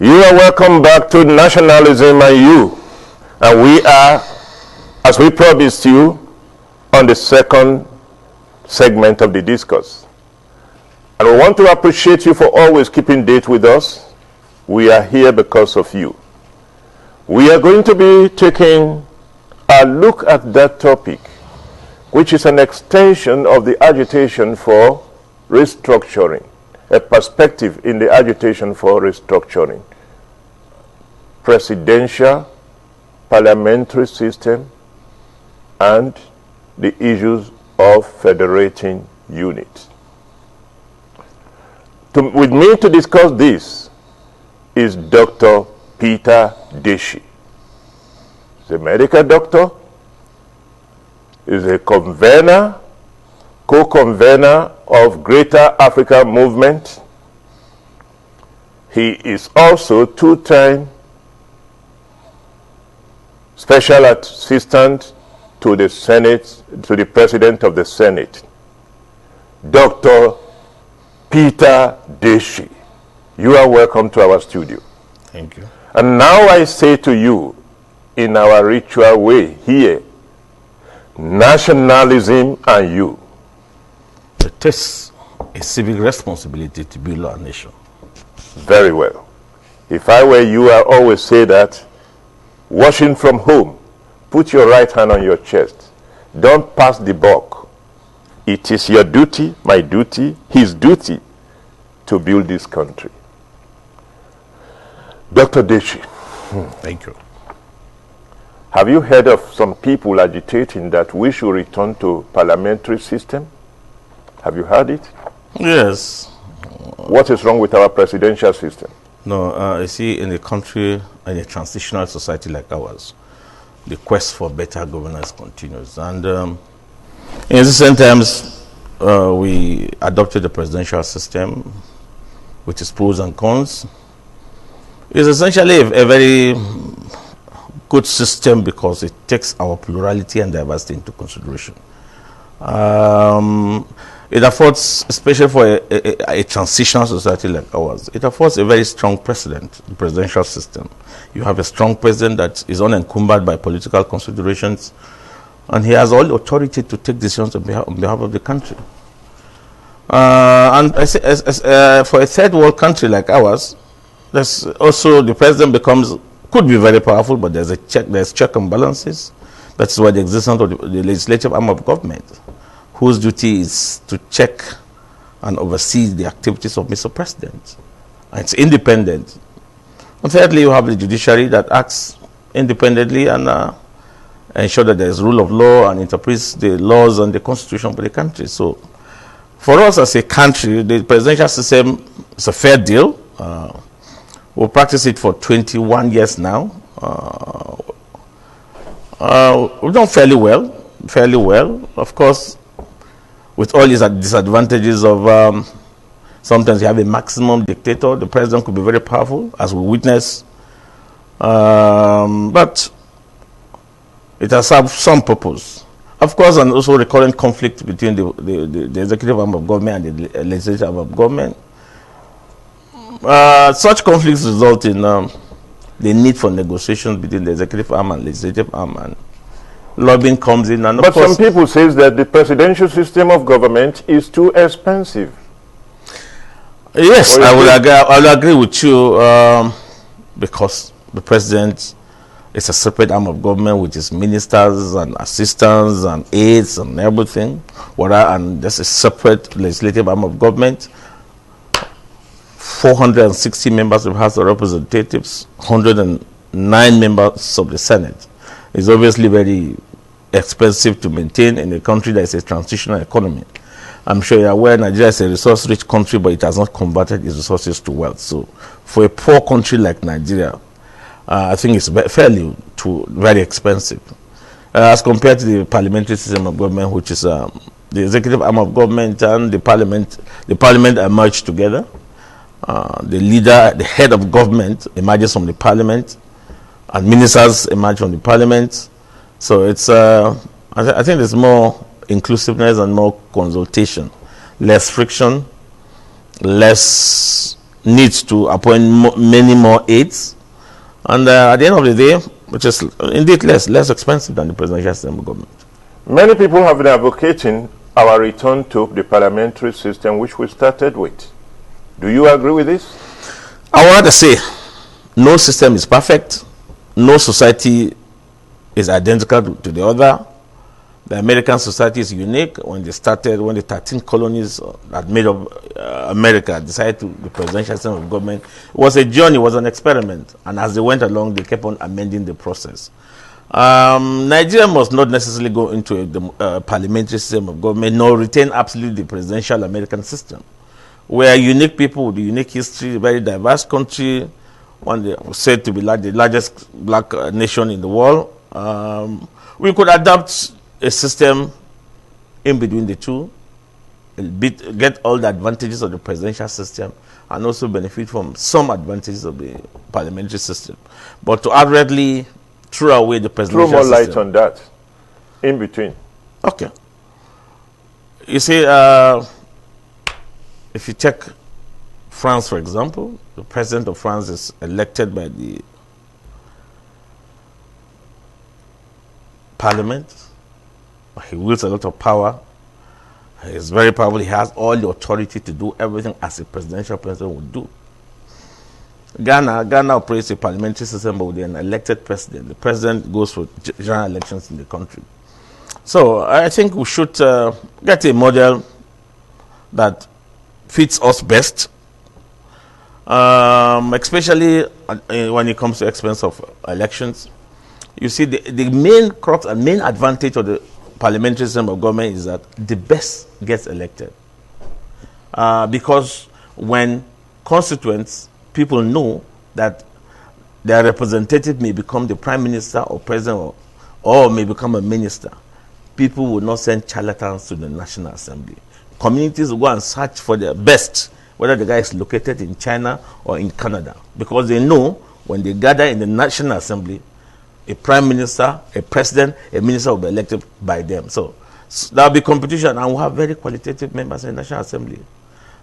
You are welcome back to Nationalism and You. And we are, as we promised you, on the second segment of the discourse. And we want to appreciate you for always keeping date with us. We are here because of you. We are going to be taking a look at that topic, which is an extension of the agitation for restructuring, a perspective in the agitation for restructuring. Presidential, parliamentary system, and the issues of federating units. With me to discuss this is Dr. Peter Deshi. He's a medical doctor, is a convener, co-convener of Greater Africa Movement. He is also two-time special assistant to the Senate, to the President of the Senate, Dr. Peter Deshi. You are welcome to our studio. Thank you. And now I say to you, in our ritual way here, nationalism and you. It is a civic responsibility to build our nation. Very well. If I were you, I always say that, watching from home, put your right hand on your chest. Don't pass the buck. It is your duty, my duty, his duty to build this country. Dr. Deshi. Thank you. Have you heard of some people agitating that we should return to parliamentary system? Have you heard it? Yes. What is wrong with our presidential system? No, you see, in a country, in a transitional society like ours, the quest for better governance continues. And in recent times, we adopted the presidential system, with its pros and cons. It's essentially a very good system because it takes our plurality and diversity into consideration. It affords, especially for a transitional society like ours, it affords a very strong precedent, the presidential system. You have a strong president that is unencumbered by political considerations, and he has all authority to take decisions on behalf of the country. And I say, for a third world country like ours, there's also the president could be very powerful, but there's check and balances. That's why the existence of the legislative arm of government, whose duty is to check and oversee the activities of Mr. President. And it's independent. And thirdly, you have the judiciary that acts independently and ensure that there is rule of law and interprets the laws and the constitution for the country. So for us as a country, the presidential system is a fair deal. We'll practice it for 21 years now. We've done fairly well. Of course, with all these disadvantages of sometimes you have a maximum dictator. The president could be very powerful, as we witness. But it has served some purpose. Of course, and also recurrent conflict between the executive arm of government and the legislative arm of government. Such conflicts result in the need for negotiations between the executive arm and legislative arm, and lobbying comes in. And but some people say that the presidential system of government is too expensive. Yes, I will agree with you because the president is a separate arm of government with its ministers and assistants and aides and everything, and there's a separate legislative arm of government. 460 members of the House of Representatives, 109 members of the Senate. It's obviously very expensive to maintain in a country that is a transitional economy. I'm sure you're aware Nigeria is a resource-rich country, but it has not converted its resources to wealth. So for a poor country like Nigeria, I think it's very expensive. As compared to the parliamentary system of government, which is the executive arm of government and the parliament are merged together. The head of government emerges from the parliament, and ministers emerge from the parliament. So it's, I think there's more inclusiveness and more consultation, less friction, less needs to appoint many more aides. And at the end of the day, which is indeed less expensive than the presidential system of government. Many people have been advocating our return to the parliamentary system which we started with. Do you agree with this? I want to say, no system is perfect. No society is identical to the other. The American society is unique. When the 13 colonies that made up America decided to the presidential system of government, it was a journey, it was an experiment. And as they went along, they kept on amending the process. Nigeria must not necessarily go into a parliamentary system of government, nor retain absolutely the presidential American system. We are unique people with a unique history, a very diverse country, one that was said to be like the largest black nation in the world. We could adapt a system in between the two, get all the advantages of the presidential system, and also benefit from some advantages of the parliamentary system. But to outrightly throw away the presidential system. Throw more light on that, in between. Okay. You see, if you check France, for example, the president of France is elected by the parliament. He wields a lot of power. He is very powerful. He has all the authority to do everything as a presidential president would do. Ghana operates a parliamentary system, but with an elected president. The president goes for general elections in the country. So I think we should get a model that fits us best, especially when it comes to expense of elections. You see, the main crux and main advantage of the parliamentary system of government is that the best gets elected. Because when constituents, people know that their representative may become the prime minister or president or may become a minister, people will not send charlatans to the National Assembly. Communities will go and search for their best, whether the guy is located in China or in Canada, because they know when they gather in the National Assembly, a prime minister, a president, a minister will be elected by them. So there will be competition, and we'll have very qualitative members in the National Assembly.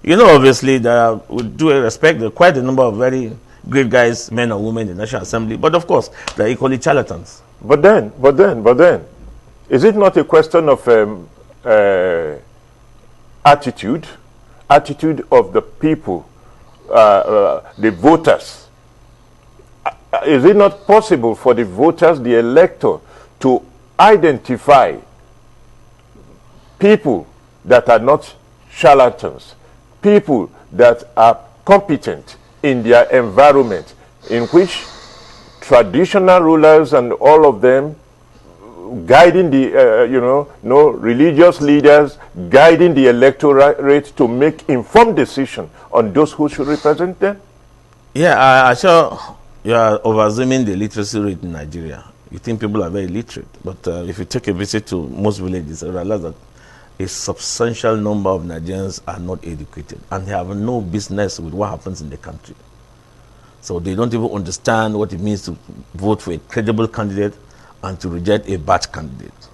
You know, obviously, with due respect, there are quite a number of very great guys, men and women in the National Assembly, but of course, they're equally charlatans. But then, is it not a question of attitude of the people, the voters? Is it not possible for the voters, the elector, to identify people that are not charlatans, people that are competent in their environment, in which traditional rulers and all of them guiding the, religious leaders, guiding the electorate to make informed decision on those who should represent them? Yeah, I sure you are over-assuming the literacy rate in Nigeria. You think people are very literate, but if you take a visit to most villages, you realize that a substantial number of Nigerians are not educated, and they have no business with what happens in the country. So they don't even understand what it means to vote for a credible candidate and to reject a bad candidate.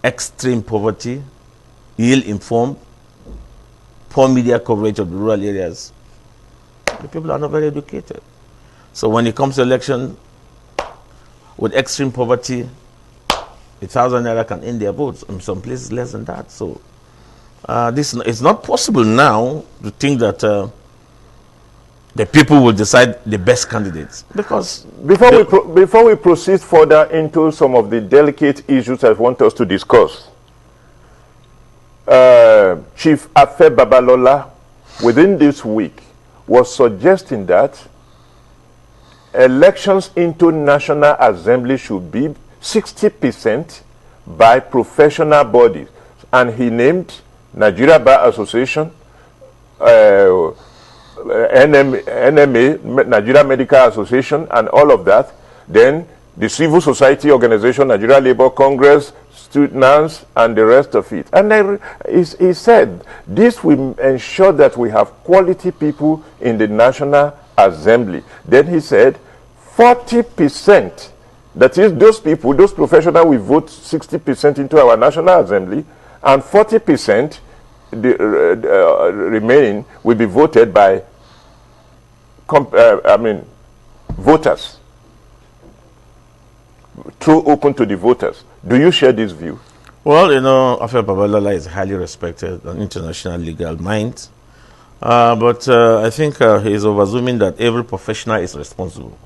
Extreme poverty, ill-informed, poor media coverage of the rural areas. The people are not very educated. So when it comes to election, with extreme poverty, 1,000 naira can end their votes. In some places less than that. So it's not possible now to think that the people will decide the best candidates. Because before we proceed further into some of the delicate issues I want us to discuss, Chief Afe Babalola, within this week, was suggesting that elections into National Assembly should be 60% by professional bodies. And he named Nigeria Bar Association, NMA, Nigeria Medical Association, and all of that. Then the civil society organization, Nigeria Labour Congress, students, and the rest of it. And he said, this will ensure that we have quality people in the National Assembly. Then he said, 40%, that is, those people, those professionals will vote 60% into our National Assembly, and 40% remaining will be voted by voters, throw open to the voters. Do you share this view? Well, Afe Babalola is highly respected, an international legal mind. But I think he's assuming that every professional is responsible.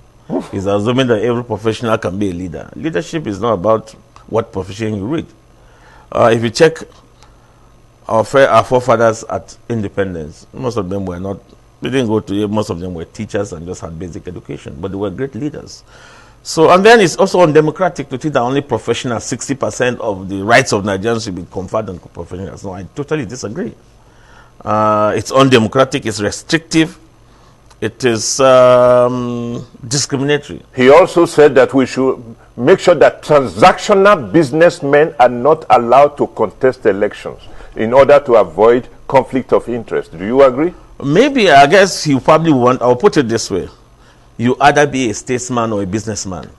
He's assuming that every professional can be a leader. Leadership is not about what profession you read. If you check our forefathers at independence, most of them were not, they didn't go to, most of them were teachers and just had basic education, but they were great leaders. So, and then it's also undemocratic to think that only professionals, 60% of the rights of Nigerians should be conferred on professionals. No, I totally disagree. It's undemocratic, it's restrictive, it is discriminatory. He also said that we should make sure that transactional businessmen are not allowed to contest elections in order to avoid conflict of interest. Do you agree? Maybe, I guess you probably want, I'll put it this way. You either be a statesman or a businessman.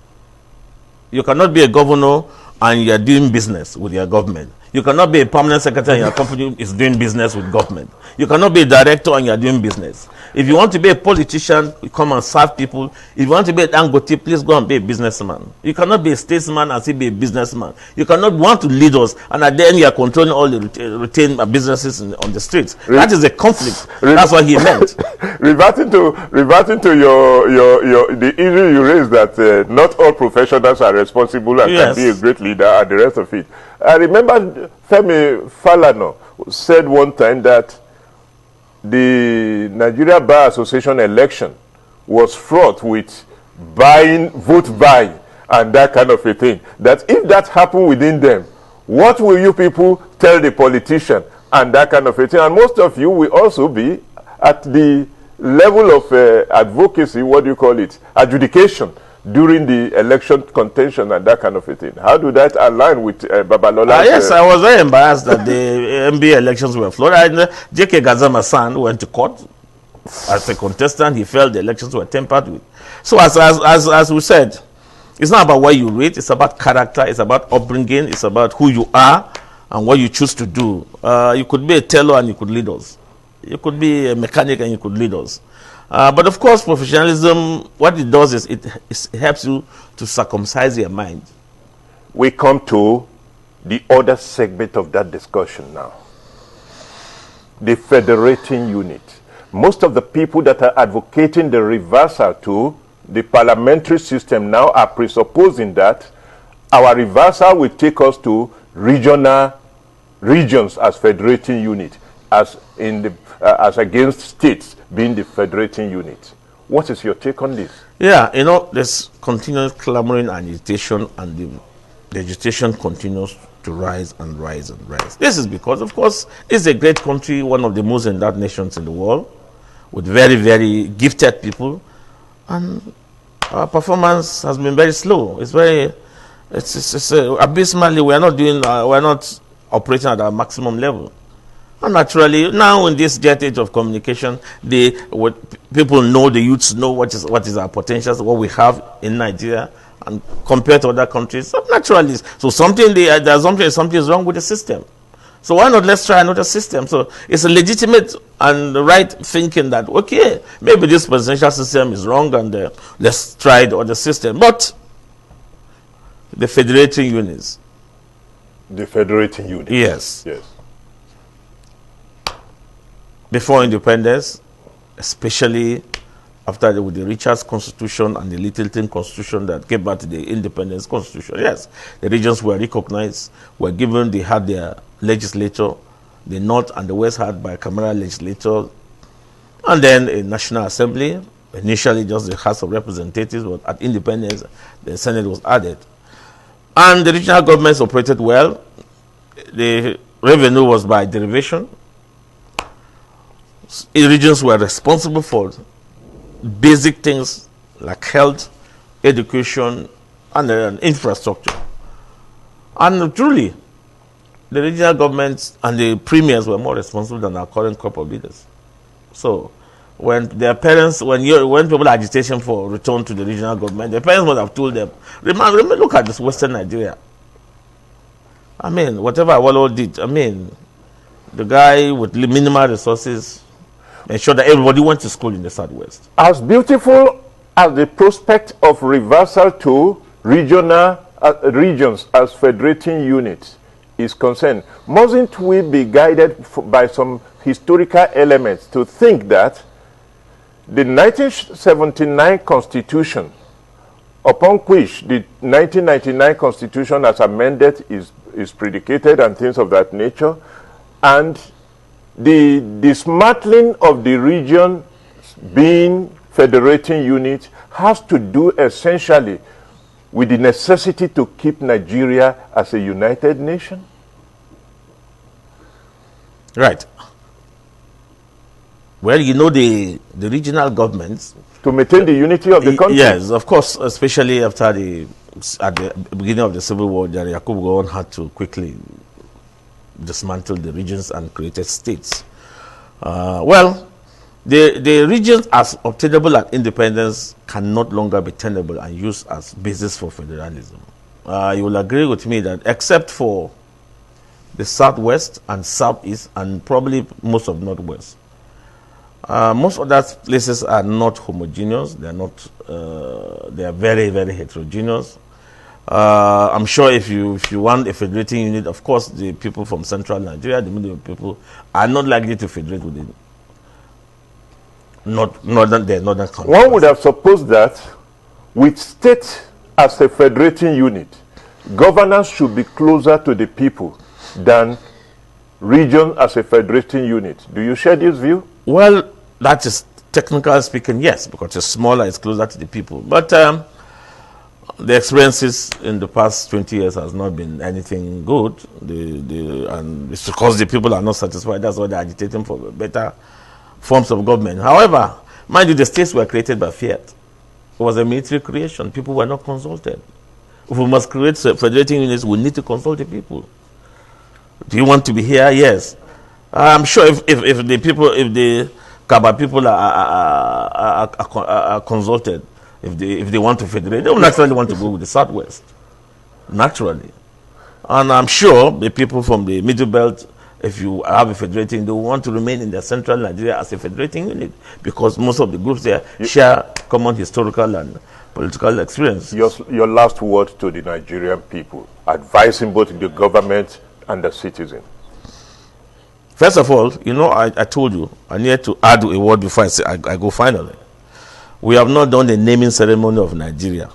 You cannot be a governor and you are doing business with your government. You cannot be a permanent secretary and your company is doing business with government. You cannot be a director and you are doing business. If you want to be a politician, you come and serve people. If you want to be a Dangote, please go and be a businessman. You cannot be a statesman and still be a businessman. You cannot want to lead us and at the end you are controlling all the retained businesses on the streets. That is a conflict. That's what he meant. Reverting to the issue you raised that not all professionals are responsible and can be a great leader and the rest of it. I remember Femi Falana said one time that the Nigeria Bar Association election was fraught with vote buying and that kind of a thing. That if that happened within them, what will you people tell the politician and that kind of a thing? And most of you will also be at the level of advocacy, what do you call it, adjudication during the election contention and that kind of a thing. How do that align with Babalola? Yes, I was very embarrassed that the NBA elections were flawed. J.K. Gazama's son went to court as a contestant. He felt the elections were tampered with. So as we said, it's not about what you read. It's about character. It's about upbringing. It's about who you are and what you choose to do. You could be a tailor and you could lead us. You could be a mechanic and you could lead us. But of course, professionalism, what it does is it helps you to circumcise your mind. We come to the other segment of that discussion now. The federating unit. Most of the people that are advocating the reversal to the parliamentary system now are presupposing that our reversal will take us to regions as federating unit, as against states being the federating unit. What is your take on this? Yeah, there's continuous clamoring and agitation, and the agitation continues to rise and rise and rise. This is because, of course, it's a great country, one of the most endowed nations in the world, with very, very gifted people, and our performance has been very slow. It's abysmally, we're not operating at our maximum level. And naturally, now in this jet age of communication, people know, the youths know what is our potentials, what we have in Nigeria, and compared to other countries. So naturally, something is wrong with the system. So why not let's try another system? So it's a legitimate and right thinking that, okay, maybe this presidential system is wrong and let's try the other system. But the federating units. The federating units. Yes. Yes. Before independence, especially after with the Richards Constitution and the Littleton Constitution that gave back to the Independence Constitution, yes, the regions were recognized, they had their legislature, the North and the West had bicameral legislature, and then a National Assembly, initially just the House of Representatives, but at independence, the Senate was added. And the regional governments operated well. The revenue was by derivation. Regions were responsible for basic things like health, education, and infrastructure. And truly, the regional governments and the premiers were more responsible than our current crop of leaders. So, when their parents, when people agitation for return to the regional government, their parents must have told them, remember, look at this Western Nigeria. I mean, whatever Awolowo did, I mean, the guy with minimal resources ensure that everybody went to school in the Southwest. As beautiful as the prospect of reversal to regional regions as federating units is concerned, mustn't we be guided by some historical elements to think that the 1979 Constitution, upon which the 1999 Constitution as amended is predicated and things of that nature, and the dismantling of the region being federating units has to do essentially with the necessity to keep Nigeria as a united nation? Right. Well, you know, the regional governments, to maintain the unity of the country. Yes, of course, especially at the beginning of the Civil War, Yakubu Gowon had to quickly dismantle the regions and created states. Well, the regions as obtainable at independence can no longer be tenable and used as basis for federalism. You will agree with me that except for the Southwest and Southeast and probably most of Northwest, most other places are not homogeneous. They are not. They are very, very heterogeneous. I'm sure if you want a federating unit, of course, the people from central Nigeria, the middle people, are not likely to federate with the northern countries. One would have supposed that with state as a federating unit, governance should be closer to the people than region as a federating unit. Do you share this view? Well, that is technically speaking, yes, because it's smaller, it's closer to the people. But the experiences in the past 20 years has not been anything good. And it's because the people are not satisfied. That's why they're agitating for better forms of government. However, mind you, the states were created by fiat. It was a military creation. People were not consulted. If we must create federating units, we need to consult the people. Do you want to be here? Yes. I'm sure if the Kaba people are consulted, if they want to federate, they will naturally want to go with the Southwest. Naturally. And I'm sure the people from the Middle Belt, if you have a federating, they will want to remain in the central Nigeria as a federating unit because most of the groups there share common historical and political experience. Your last word to the Nigerian people, advising both the government and the citizen. First of all, you know, I told you, I need to add a word before I go finally. We have not done the naming ceremony of Nigeria.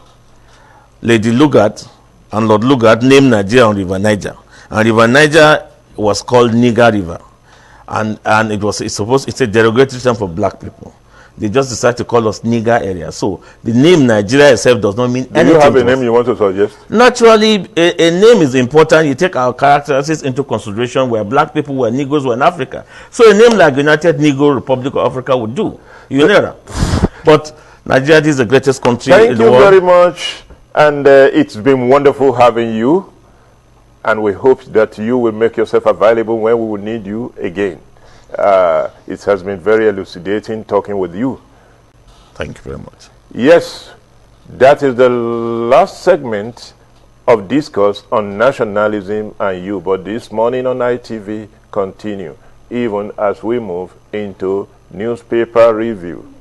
Lady Lugard and Lord Lugard named Nigeria on River Niger. And River Niger was called Niger River. And it's a derogatory term for black people. They just decided to call us Niger area. So the name Nigeria itself does not mean anything. Do you have a name you want to suggest? Naturally, a name is important. You take our characteristics into consideration where black people were Negroes were in Africa. So a name like United Negro Republic of Africa would do. UNERA. But Nigeria is the greatest country in the world. Thank you very much. And it's been wonderful having you. And we hope that you will make yourself available when we will need you again. It has been very elucidating talking with you. Thank you very much. Yes, that is the last segment of discourse on nationalism and you. But this morning on ITV continue, even as we move into newspaper review.